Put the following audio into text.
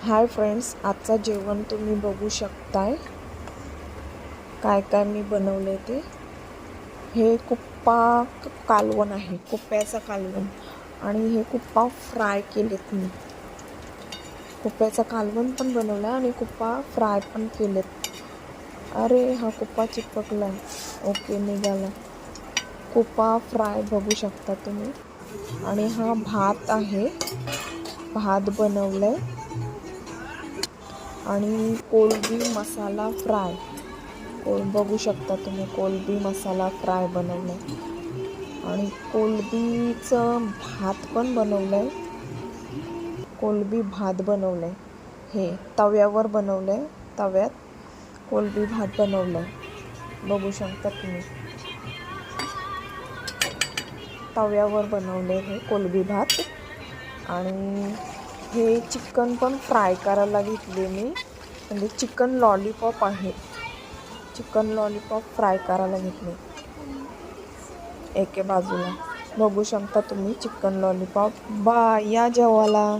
Hi friends, आजचं जेवण तुम्ही बघू शकताय. काय काय मी बनवले ते. हे कुप्पा कालवण आहे, कुप्प्याचं कालवण. आणि हे कुप्पा फ्राय केलेत मी. कुप्प्याचं कालवण पण बनवलं आणि कुप्पा फ्राय पण केलेत. अरे हा कुप्पा चिपकला. ओके, निघाला. कुप्पा फ्राय बघू शकता तुम्ही. आणि हा भात आहे, भात बनवलंय. आणि कोलंबी मसाला फ्राय बघू शकता तुम्ही. कोलंबी मसाला फ्राय बनवलाय आणि कोलंबीचं भात पण बनवलंय. कोलंबी भात बनवलंय. हे तव्यावर बनवलंय. तव्यात कोलंबी भात बनवलाय, बघू शकता तुम्ही. तव्यावर बनवले हे कोलंबी भात. आणि हे चिकन पण फ्राय करायला घेतले मी. म्हणजे चिकन लॉलीपॉप आहे. चिकन लॉलीपॉप फ्राय करायला घेतले एके बाजूला. बघू शकता तुम्ही चिकन लॉलीपॉप. या जेवायला.